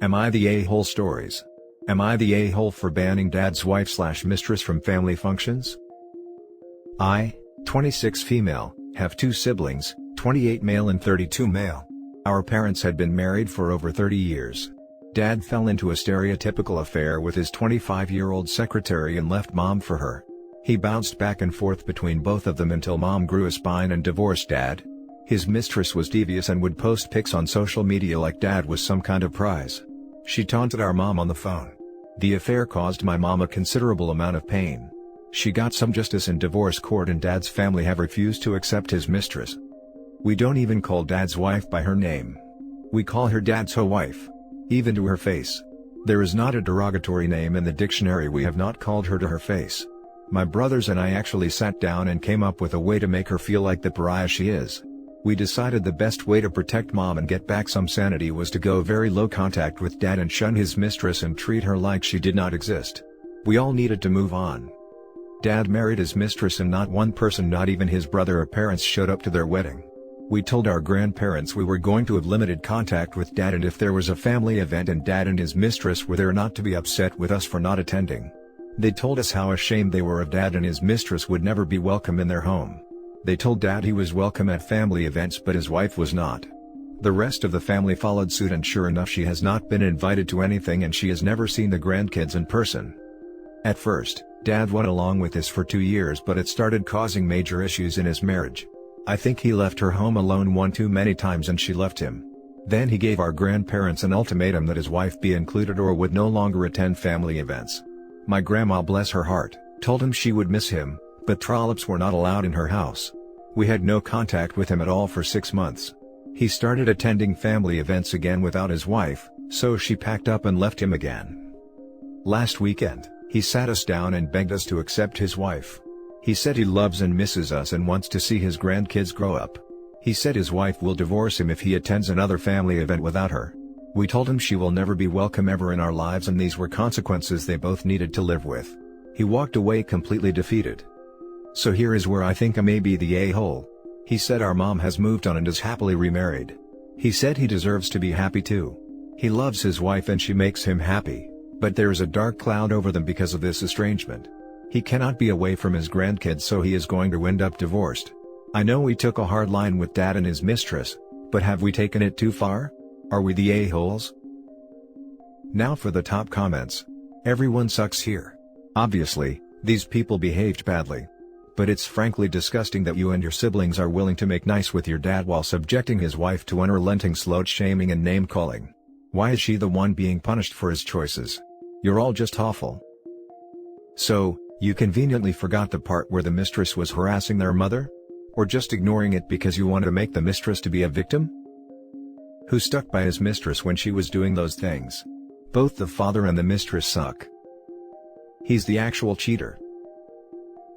Am I the a-hole stories? Am I the a-hole for banning dad's wife/mistress from family functions? I, 26 female, have 2 siblings, 28 male and 32 male. Our parents had been married for over 30 years. Dad fell into a stereotypical affair with his 25-year-old secretary and left mom for her. He bounced back and forth between both of them until mom grew a spine and divorced dad. His mistress was devious and would post pics on social media like dad was some kind of prize. She taunted our mom on the phone. The affair caused my mom a considerable amount of pain. She got some justice in divorce court and dad's family have refused to accept his mistress. We don't even call dad's wife by her name. We call her dad's ho-wife. Even to her face. There is not a derogatory name in the dictionary we have not called her to her face. My brothers and I actually sat down and came up with a way to make her feel like the pariah she is. We decided the best way to protect mom and get back some sanity was to go very low contact with dad and shun his mistress and treat her like she did not exist. We all needed to move on. Dad married his mistress and not one person, not even his brother or parents, showed up to their wedding. We told our grandparents we were going to have limited contact with dad, and if there was a family event and dad and his mistress were there, not to be upset with us for not attending. They told us how ashamed they were of dad and his mistress would never be welcome in their home. They told dad he was welcome at family events but his wife was not. The rest of the family followed suit, and sure enough she has not been invited to anything and she has never seen the grandkids in person. At first, dad went along with this for 2 years, but it started causing major issues in his marriage. I think he left her home alone one too many times and she left him. Then he gave our grandparents an ultimatum that his wife be included or would no longer attend family events. My grandma, bless her heart, told him she would miss him, but trollops were not allowed in her house. We had no contact with him at all for 6 months. He started attending family events again without his wife, so she packed up and left him again. Last weekend, he sat us down and begged us to accept his wife. He said he loves and misses us and wants to see his grandkids grow up. He said his wife will divorce him if he attends another family event without her. We told him she will never be welcome ever in our lives and these were consequences they both needed to live with. He walked away completely defeated. So here is where I think I may be the a-hole. He said our mom has moved on and is happily remarried. He said he deserves to be happy too. He loves his wife and she makes him happy, but there is a dark cloud over them because of this estrangement. He cannot be away from his grandkids, so he is going to end up divorced. I know we took a hard line with dad and his mistress, but have we taken it too far? Are we the a-holes? Now for the top comments. Everyone sucks here. Obviously, these people behaved badly. But it's frankly disgusting that you and your siblings are willing to make nice with your dad while subjecting his wife to unrelenting slut-shaming and name-calling. Why is she the one being punished for his choices? You're all just awful. So, you conveniently forgot the part where the mistress was harassing their mother? Or just ignoring it because you wanted to make the mistress to be a victim? Who stuck by his mistress when she was doing those things? Both the father and the mistress suck. He's the actual cheater.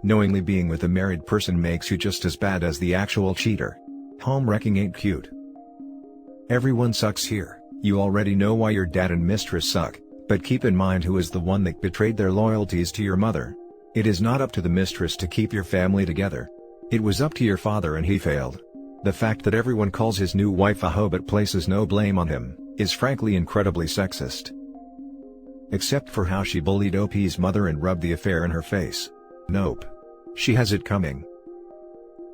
Knowingly being with a married person makes you just as bad as the actual cheater. Home wrecking ain't cute. Everyone sucks here. You already know why your dad and mistress suck, but keep in mind who is the one that betrayed their loyalties to your mother. It is not up to the mistress to keep your family together. It was up to your father and he failed. The fact that everyone calls his new wife a hoe but places no blame on him, is frankly incredibly sexist. Except for how she bullied OP's mother and rubbed the affair in her face. Nope. She has it coming.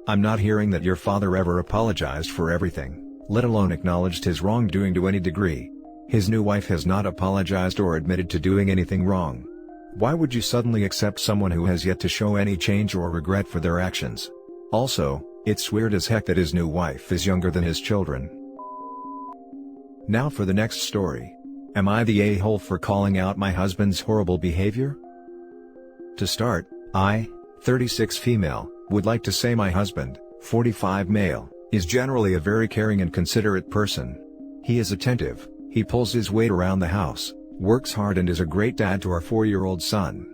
I'm not hearing that your father ever apologized for everything, let alone acknowledged his wrongdoing to any degree. His new wife has not apologized or admitted to doing anything wrong. Why would you suddenly accept someone who has yet to show any change or regret for their actions? Also, it's weird as heck that his new wife is younger than his children. Now for the next story. Am I the a-hole for calling out my husband's horrible behavior? To start, I, 36 female, would like to say my husband, 45 male, is generally a very caring and considerate person. He is attentive, he pulls his weight around the house, works hard and is a great dad to our 4-year-old son.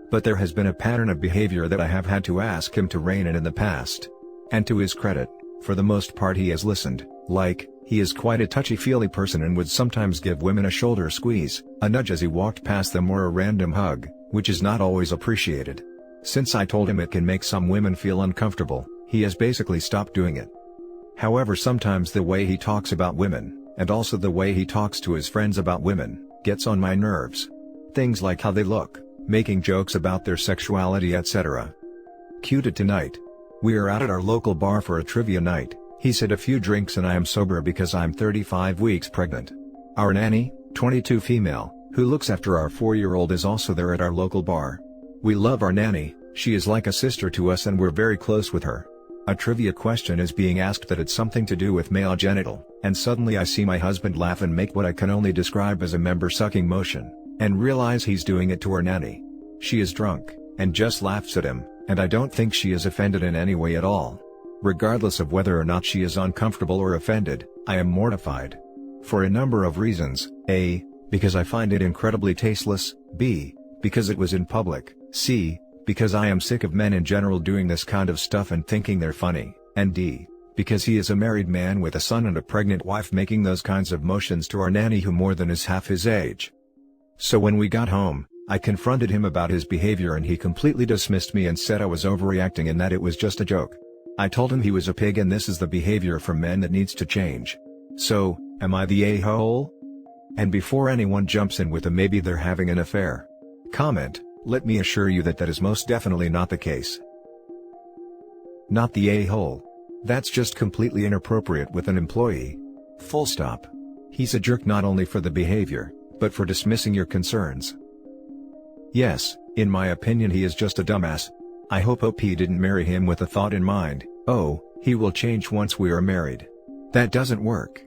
But there has been a pattern of behavior that I have had to ask him to rein in the past. And to his credit, for the most part he has listened, like, he is quite a touchy-feely person and would sometimes give women a shoulder squeeze, a nudge as he walked past them or a random hug, which is not always appreciated. Since I told him it can make some women feel uncomfortable, he has basically stopped doing it. However, sometimes the way he talks about women, and also the way he talks to his friends about women, gets on my nerves. Things like how they look, making jokes about their sexuality, etc. Cue to tonight. We are out at our local bar for a trivia night. He's had a few drinks and I am sober because I'm 35 weeks pregnant. Our nanny, 22 female, who looks after our 4-year-old is also there at our local bar. We love our nanny, she is like a sister to us and we're very close with her. A trivia question is being asked that it's something to do with male genital, and suddenly I see my husband laugh and make what I can only describe as a member-sucking motion, and realize he's doing it to our nanny. She is drunk, and just laughs at him, and I don't think she is offended in any way at all. Regardless of whether or not she is uncomfortable or offended, I am mortified. For a number of reasons: A, because I find it incredibly tasteless, B, because it was in public, C, because I am sick of men in general doing this kind of stuff and thinking they're funny, and D, because he is a married man with a son and a pregnant wife making those kinds of motions to our nanny who more than is half his age. So when we got home, I confronted him about his behavior and he completely dismissed me and said I was overreacting and that it was just a joke. I told him he was a pig and this is the behavior from men that needs to change. So, am I the a-hole? And before anyone jumps in with a maybe they're having an affair comment, let me assure you that that is most definitely not the case. Not the a-hole. That's just completely inappropriate with an employee. Full stop. He's a jerk not only for the behavior, but for dismissing your concerns. Yes, in my opinion he is just a dumbass. I hope OP didn't marry him with a thought in mind, oh, he will change once we are married. That doesn't work.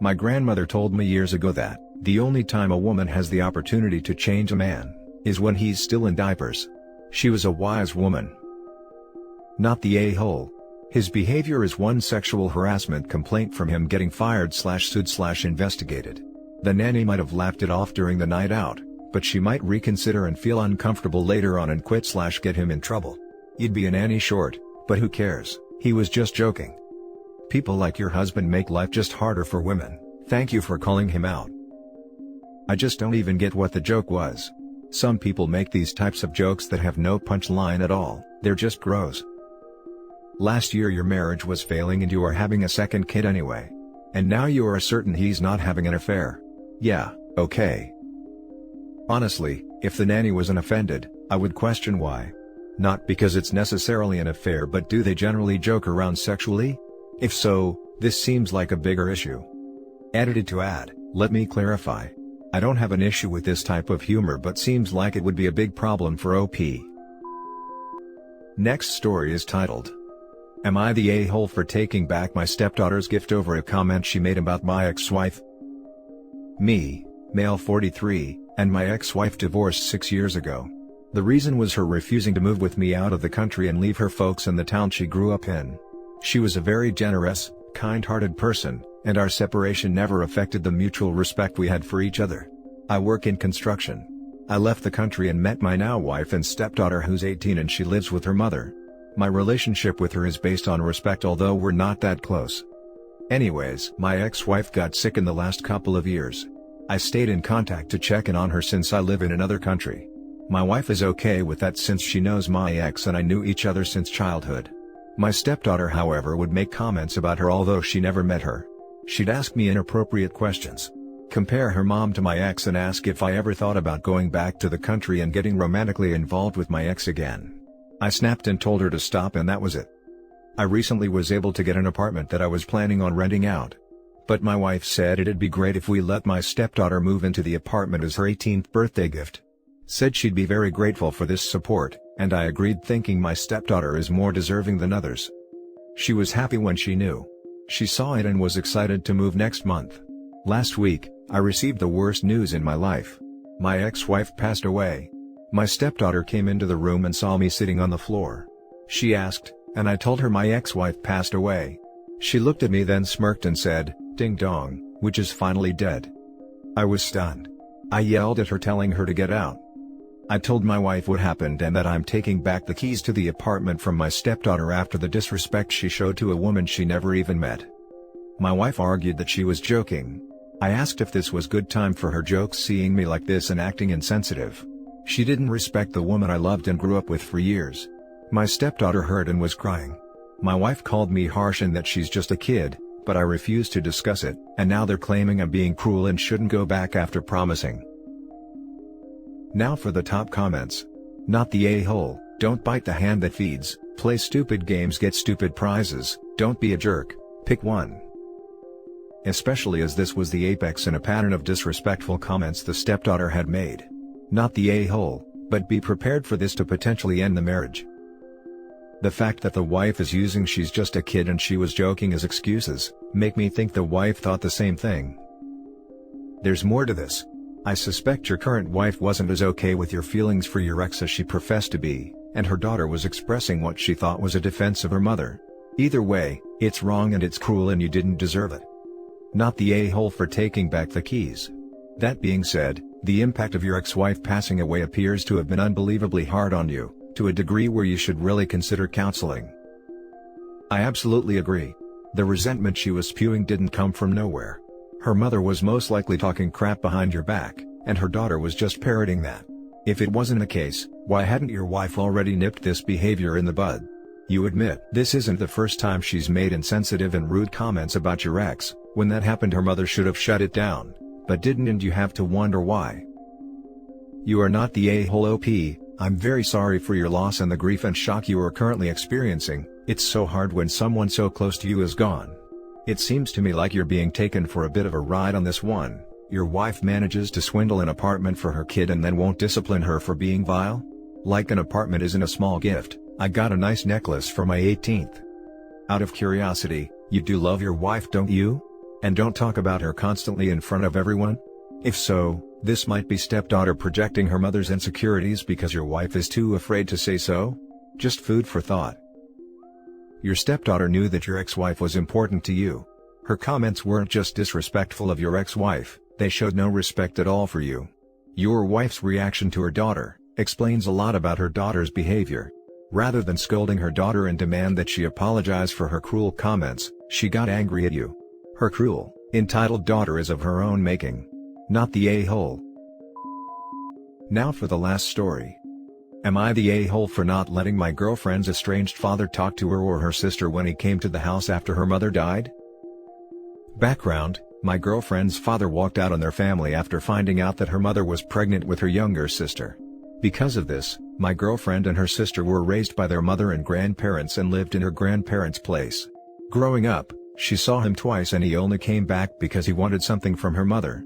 My grandmother told me years ago that, the only time a woman has the opportunity to change a man, is when he's still in diapers. She was a wise woman. Not the a-hole. His behavior is one sexual harassment complaint from him getting fired/sued/investigated. The nanny might have laughed it off during the night out, but she might reconsider and feel uncomfortable later on and quit/get him in trouble. You'd be a nanny short, but who cares, he was just joking. People like your husband make life just harder for women. Thank you for calling him out. I just don't even get what the joke was. Some people make these types of jokes that have no punchline at all, they're just gross. Last year your marriage was failing and you are having a second kid anyway. And now you are certain he's not having an affair. Yeah, okay. Honestly, if the nanny wasn't offended, I would question why. Not because it's necessarily an affair, but do they generally joke around sexually? If so, this seems like a bigger issue. Edited to add, let me clarify. I don't have an issue with this type of humor, but seems like it would be a big problem for OP. Next story is titled, Am I the a-hole for taking back my stepdaughter's gift over a comment she made about my ex-wife? Me, male 43, and my ex-wife divorced 6 years ago. The reason was her refusing to move with me out of the country and leave her folks in the town she grew up in. She was a very generous, kind-hearted person, and our separation never affected the mutual respect we had for each other. I work in construction. I left the country and met my now wife and stepdaughter who's 18 and she lives with her mother. My relationship with her is based on respect, although we're not that close. Anyways, my ex-wife got sick in the last couple of years. I stayed in contact to check in on her since I live in another country. My wife is okay with that since she knows my ex and I knew each other since childhood. My stepdaughter, however, would make comments about her although she never met her. She'd ask me inappropriate questions. Compare her mom to my ex and ask if I ever thought about going back to the country and getting romantically involved with my ex again. I snapped and told her to stop, and that was it. I recently was able to get an apartment that I was planning on renting out. But my wife said it'd be great if we let my stepdaughter move into the apartment as her 18th birthday gift. Said she'd be very grateful for this support, and I agreed, thinking my stepdaughter is more deserving than others. She was happy when she knew. She saw it and was excited to move next month. Last week, I received the worst news in my life. My ex-wife passed away. My stepdaughter came into the room and saw me sitting on the floor. She asked, and I told her my ex-wife passed away. She looked at me, then smirked and said, "Ding dong, which is finally dead." I was stunned. I yelled at her, telling her to get out. I told my wife what happened and that I'm taking back the keys to the apartment from my stepdaughter after the disrespect she showed to a woman she never even met. My wife argued that she was joking. I asked if this was good time for her jokes, seeing me like this and acting insensitive. She didn't respect the woman I loved and grew up with for years. My stepdaughter heard and was crying. My wife called me harsh and that she's just a kid, but I refused to discuss it, and now they're claiming I'm being cruel and shouldn't go back after promising. Now for the top comments. Not the a-hole, don't bite the hand that feeds, play stupid games, get stupid prizes, don't be a jerk, pick one. Especially as this was the apex in a pattern of disrespectful comments the stepdaughter had made. Not the a-hole, but be prepared for this to potentially end the marriage. The fact that the wife is using "she's just a kid and she was joking" as excuses, make me think the wife thought the same thing. There's more to this. I suspect your current wife wasn't as okay with your feelings for your ex as she professed to be, and her daughter was expressing what she thought was a defense of her mother. Either way, it's wrong and it's cruel and you didn't deserve it. Not the a-hole for taking back the keys. That being said, the impact of your ex-wife passing away appears to have been unbelievably hard on you, to a degree where you should really consider counseling. I absolutely agree. The resentment she was spewing didn't come from nowhere. Her mother was most likely talking crap behind your back, and her daughter was just parroting that. If it wasn't the case, why hadn't your wife already nipped this behavior in the bud? You admit this isn't the first time she's made insensitive and rude comments about your ex. When that happened, her mother should have shut it down, but didn't, and you have to wonder why. You are not the a-hole OP. I'm very sorry for your loss and the grief and shock you are currently experiencing. It's so hard when someone so close to you is gone. It seems to me like you're being taken for a bit of a ride on this one. Your wife manages to swindle an apartment for her kid and then won't discipline her for being vile? Like an apartment isn't a small gift. I got a nice necklace for my 18th. Out of curiosity, you do love your wife, don't you? And don't talk about her constantly in front of everyone? If so, this might be stepdaughter projecting her mother's insecurities because your wife is too afraid to say so? Just food for thought. Your stepdaughter knew that your ex-wife was important to you. Her comments weren't just disrespectful of your ex-wife, they showed no respect at all for you. Your wife's reaction to her daughter explains a lot about her daughter's behavior. Rather than scolding her daughter and demand that she apologize for her cruel comments, she got angry at you. Her cruel, entitled daughter is of her own making. Not the a-hole. Now for the last story. Am I the a-hole for not letting my girlfriend's estranged father talk to her or her sister when he came to the house after her mother died? Background: my girlfriend's father walked out on their family after finding out that her mother was pregnant with her younger sister. Because of this, my girlfriend and her sister were raised by their mother and grandparents and lived in her grandparents' place. Growing up, she saw him twice and he only came back because he wanted something from her mother.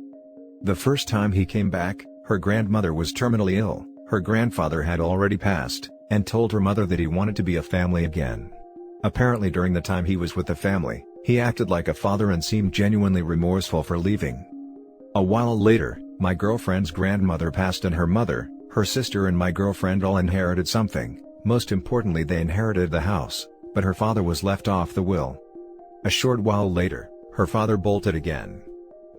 The first time he came back, her grandmother was terminally ill, her grandfather had already passed, and told her mother that he wanted to be a family again. Apparently during the time he was with the family, he acted like a father and seemed genuinely remorseful for leaving. A while later, my girlfriend's grandmother passed and her mother, her sister and my girlfriend all inherited something. Most importantly, they inherited the house, but her father was left off the will. A short while later, her father bolted again.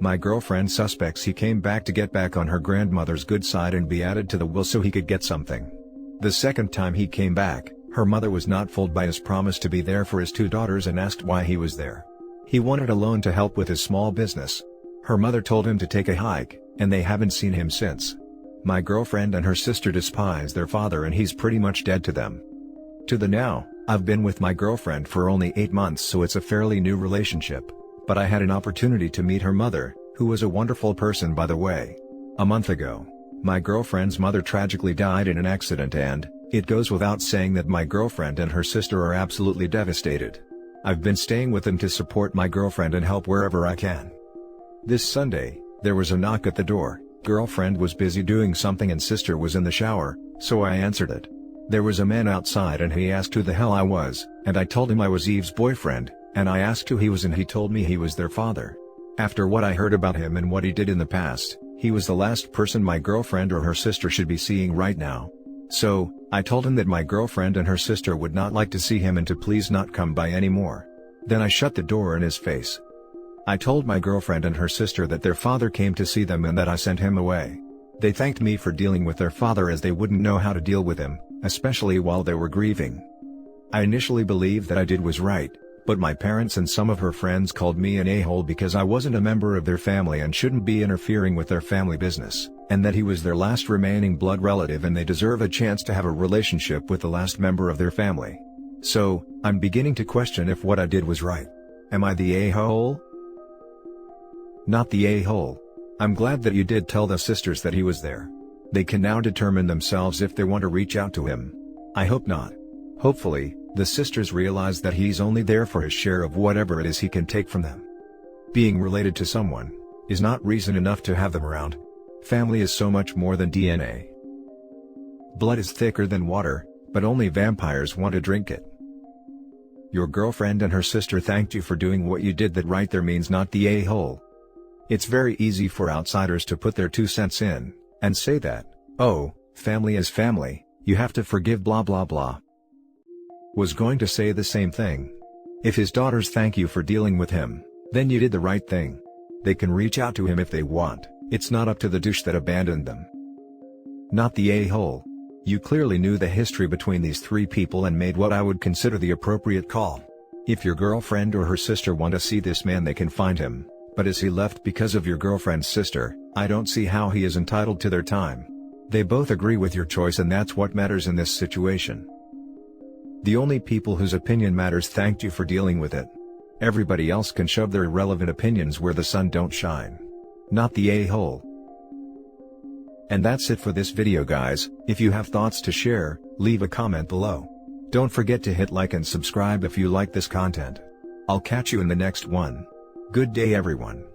My girlfriend suspects he came back to get back on her grandmother's good side and be added to the will so he could get something. The second time he came back, her mother was not fooled by his promise to be there for his two daughters and asked why he was there. He wanted a loan to help with his small business. Her mother told him to take a hike, and they haven't seen him since. My girlfriend and her sister despise their father and he's pretty much dead to them. To the now, I've been with my girlfriend for only 8 months, so it's a fairly new relationship. But I had an opportunity to meet her mother, who was a wonderful person by the way. A month ago, my girlfriend's mother tragically died in an accident and, it goes without saying that my girlfriend and her sister are absolutely devastated. I've been staying with them to support my girlfriend and help wherever I can. This Sunday, there was a knock at the door. Girlfriend was busy doing something and sister was in the shower, so I answered it. There was a man outside and he asked who the hell I was, and I told him I was Eve's boyfriend, and I asked who he was and he told me he was their father. After what I heard about him and what he did in the past, he was the last person my girlfriend or her sister should be seeing right now. So, I told him that my girlfriend and her sister would not like to see him and to please not come by anymore. Then I shut the door in his face. I told my girlfriend and her sister that their father came to see them and that I sent him away. They thanked me for dealing with their father as they wouldn't know how to deal with him, especially while they were grieving. I initially believed that I did was right, but my parents and some of her friends called me an a-hole because I wasn't a member of their family and shouldn't be interfering with their family business, and that he was their last remaining blood relative and they deserve a chance to have a relationship with the last member of their family. So, I'm beginning to question if what I did was right. Am I the a-hole? Not the a-hole. I'm glad that you did tell the sisters that he was there. They can now determine themselves if they want to reach out to him. I hope not. Hopefully, the sisters realize that he's only there for his share of whatever it is he can take from them. Being related to someone is not reason enough to have them around. Family is so much more than DNA. Blood is thicker than water, but only vampires want to drink it. Your girlfriend and her sister thanked you for doing what you did. That right there means not the a-hole. It's very easy for outsiders to put their 2 cents in, and say that, oh, family is family, you have to forgive blah blah blah. Was going to say the same thing. If his daughters thank you for dealing with him, then you did the right thing. They can reach out to him if they want, it's not up to the douche that abandoned them. Not the a-hole. You clearly knew the history between these 3 people and made what I would consider the appropriate call. If your girlfriend or her sister want to see this man, they can find him, but as he left because of your girlfriend's sister, I don't see how he is entitled to their time. They both agree with your choice, and that's what matters in this situation. The only people whose opinion matters thanked you for dealing with it. Everybody else can shove their irrelevant opinions where the sun don't shine. Not the a-hole. And that's it for this video, guys. If you have thoughts to share, leave a comment below. Don't forget to hit like and subscribe if you like this content. I'll catch you in the next one. Good day everyone.